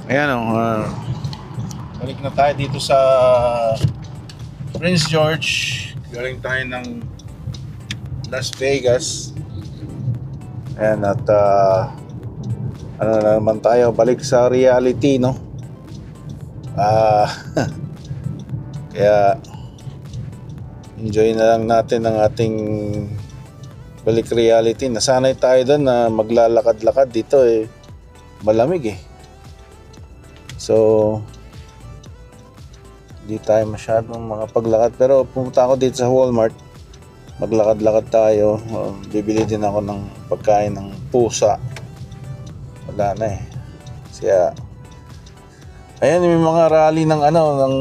Ayan o, balik na tayo dito sa Prince George. Galing tayo ng Las Vegas. Ayan, at ano na naman tayo, balik sa reality, no? Kaya enjoy na lang natin ang ating balik reality. Nasanay tayo doon na maglalakad-lakad dito eh. Malamig eh. So hindi tayo masyadong makapaglakad. Pero pumunta ako dito sa Walmart. Maglakad-lakad tayo. Bibili din ako ng pagkain ng pusa. Wala na eh. Kaya ayan, may mga rally ng ng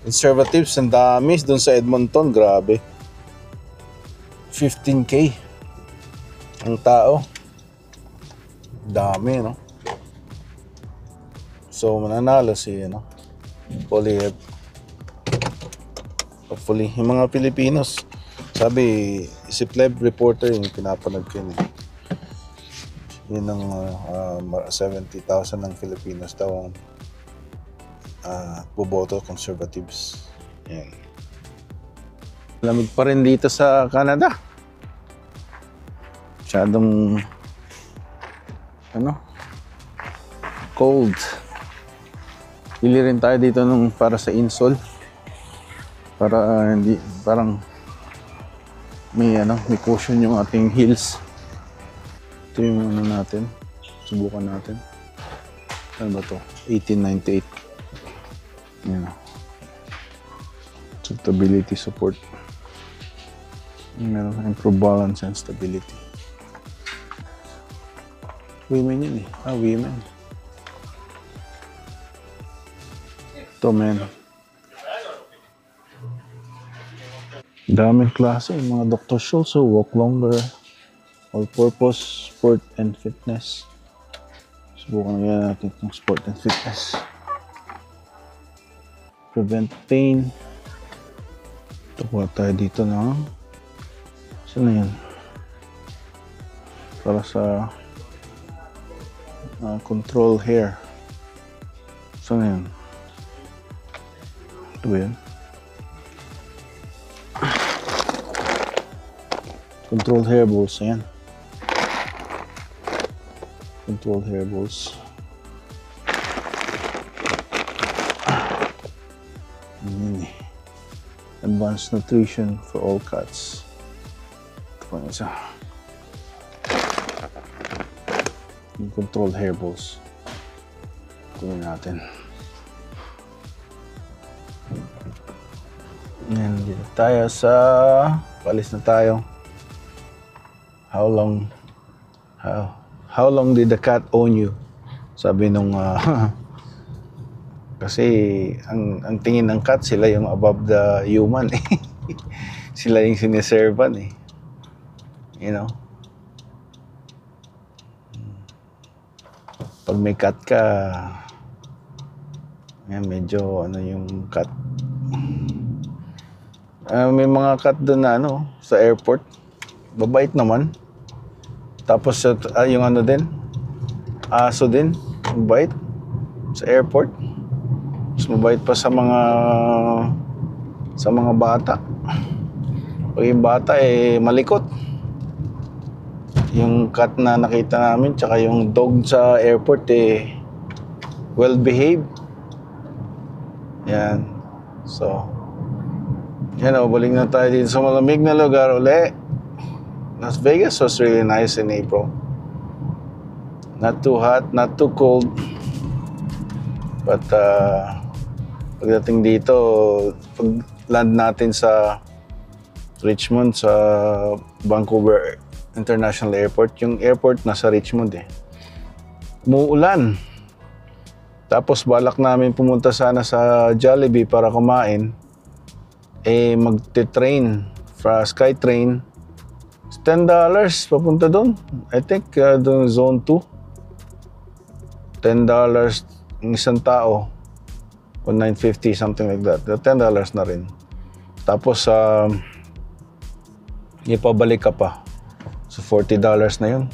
conservatives. Ang dami doon sa Edmonton. Grabe, 15K ang tao. Dami, no? So mananalo si Poilievre. Hopefully yung mga Pilipinos, sabi si Pleb reporter yung pinapanood ko yun eh. Yun ang 70,000 ng Filipinos daw boboto conservatives. Yan. Lamig pa rin dito sa Canada. Masyadong cold. Bili rin tayo dito para sa insole. Para hindi parang may cushion yung ating heels. Ito yung natin. Subukan natin. Ano ba to? 1898. Yan. Stability support. Meron improve balance and stability. Women yun eh. Women. Ito, men. Daming klase. Mga Dr. Schultz, walk longer. All-purpose, sport and fitness. Subukan nga natin itong sport and fitness. Prevent pain. Tukuha tayo dito na. Saan na yan? Para sa control hair. Saan na yan? Ito ba yan? Control hair balls. Ayan. Control hair balls. Ayan eh. Advanced nutrition for all cats. Ito pa isa. Yung control hair balls. Kunin natin. Ayan, dito tayo sa palis na tayo. How long did the cat own you? Sabi nung kasi ang tingin ng cat, sila yung above the human eh. Sila yung siniservan eh. You know? Pag may cat ka, medyo yung cat. May mga cat doon na sa airport. Babait naman. Tapos yung din, aso din, mabait sa airport. Mas mabait pa sa mga bata. Pag yung bata malikot. Yung cat na nakita namin tsaka yung dog sa airport well behaved. Yan. So balik na tayo dito sa malamig na lugar uli. Las Vegas was really nice in April. Not too hot, not too cold. But pagdating dito, pag land natin sa Richmond, sa Vancouver International Airport, yung airport nasa Richmond umuulan. Tapos balak namin pumunta sana sa Jollibee para kumain. Magte-train, SkyTrain. $10 papunta doon. I think doon zone 2. $10 ang isang tao. O $9.50, something like that. $10 na rin. Tapos ipabalik ka pa. So $40 na yun.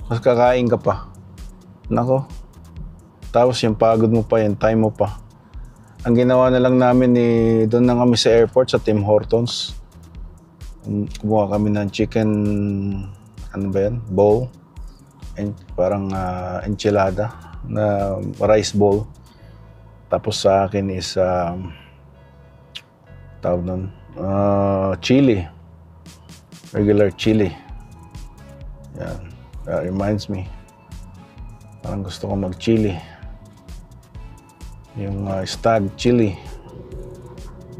Mas kakain ka pa. Nako. Tapos yung pagod mo pa, yung time mo pa. Ang ginawa na lang namin doon na kami sa airport sa Tim Hortons. Kumuha kami ng chicken, ano ba yan? Bowl. And parang enchilada na rice bowl. Tapos sa akin is tawag nun, chili. Regular chili. Yan. That reminds me. Parang gusto ko mag-chili. Yung stag chili.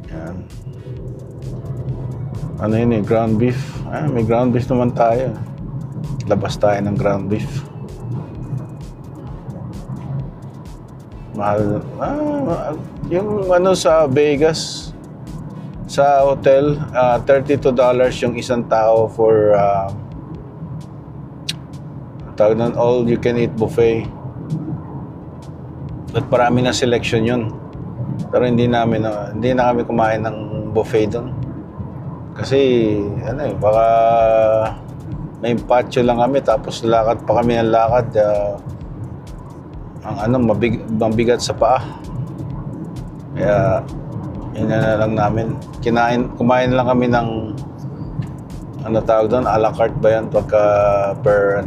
Yan. Ano yun ground beef. May ground beef naman tayo. Labas tayo ng ground beef. Mahal. Yung ano sa Vegas, sa hotel, $32 yung isang tao for tawag nun, all you can eat buffet. At marami na selection yun. Pero hindi na kami kumain ng buffet doon. Kasi baka may patio lang kami tapos lakad pa kami ng lakad. Mabigat sa paa. Kaya yun na lang namin. Kumain lang kami ng tawag doon, a la carte ba yan pagka per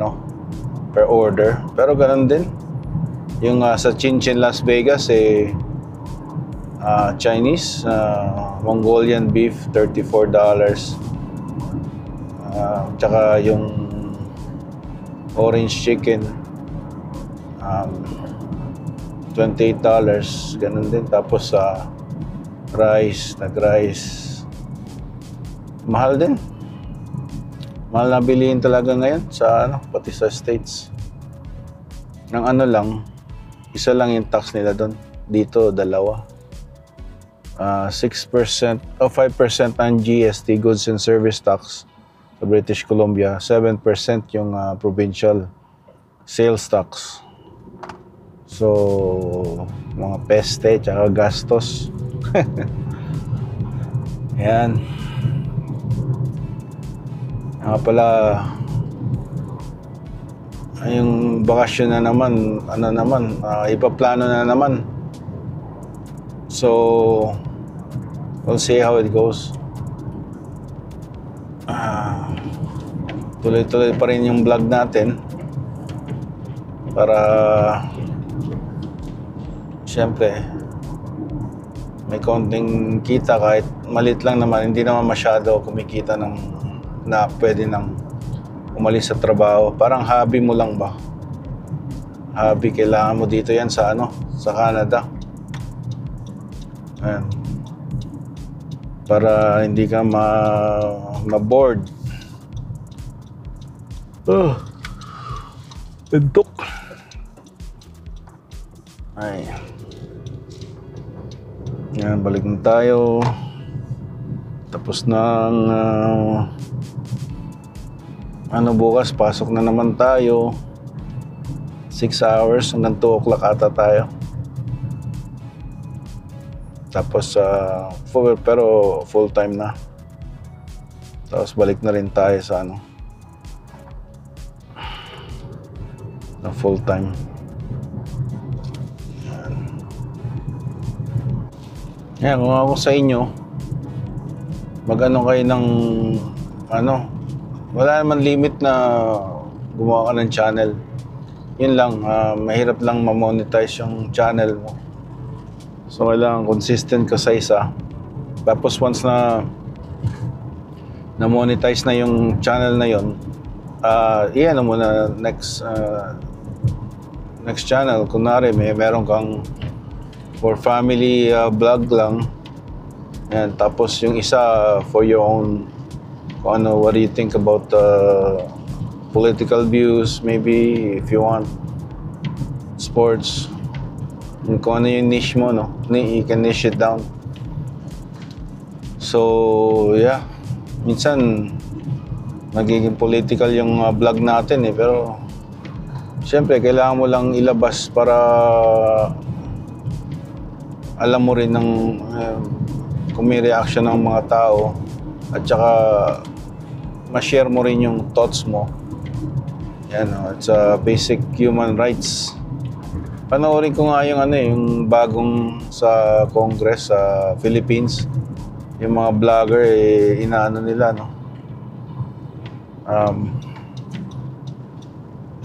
order. Pero ganun din. Yung sa Chin Chin Las Vegas Chinese, Mongolian beef, $34. Tsaka yung orange chicken, $28. Ganun din. Tapos nag-rice. Mahal din. Mahal na bilihin talaga ngayon sa pati sa States. Ng lang, isa lang yung tax nila doon. Dito, dalawa. 6% o 5% ang GST, goods and service tax sa British Columbia. 7% yung provincial sales tax. So, mga peste tsaka gastos. Yan. Pala, yung bakasyon na naman, ipaplano na naman. So, we'll see how it goes. Tuloy-tuloy pa rin yung vlog natin para siyempre may konting kita kahit malit lang naman. Hindi naman masyado kumikita na pwede nang umalis sa trabaho. Parang hobby mo lang ba? Hobby, kailangan mo dito yan sa Canada. Ayan. Para hindi ka ma-bored. Tentok. Ay. Yan, balik na tayo. Tapos ng bukas, pasok na naman tayo. 6 hours hanggang 2 o'clock ata tayo. Tapos pero full time na. Tapos balik na rin tayo sa na full time. Yan, kung ako sa inyo, kayo ng wala naman limit na gumawa ka ng channel. Yun lang, mahirap lang ma-monetize yung channel mo. So kailangan consistent ka sa isa. Tapos once na monetize na yung channel na yun, iyan mo na next channel. Kunwari meron kang for family vlog lang. Yan, tapos yung isa for your own, what do you think about political views, maybe if you want sports, kung ano yung niche mo, you can niche it down. So yeah, minsan magiging political yung vlog natin pero siyempre kailangan mo lang ilabas para alam mo rin kung may reaction ng mga tao at saka ma-share mo rin yung thoughts mo. Yan, it's a basic human rights Panoorin ko nga yung ano yung bagong sa Congress sa Philippines. Yung mga vlogger inaano nila no.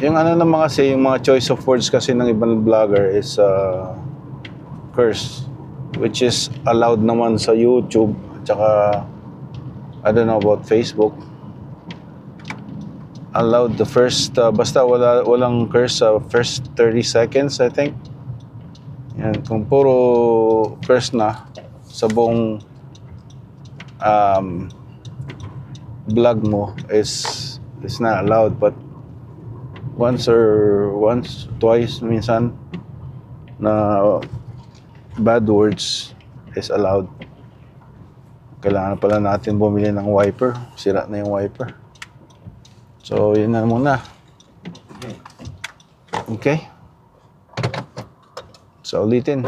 Yung ano naman kasi yung mga choice of words kasi ng ibang vlogger is curse, which is allowed naman sa YouTube at saka I don't know about Facebook. Allowed the first basta walang curse sa first 30 seconds I think. Yan, kung puro curse na sa buong vlog mo is not allowed, but once twice minsan na bad words is allowed. Kailangan pala natin bumili ng wiper, sira na yung wiper. So, yun na muna. Okay? So, ulitin.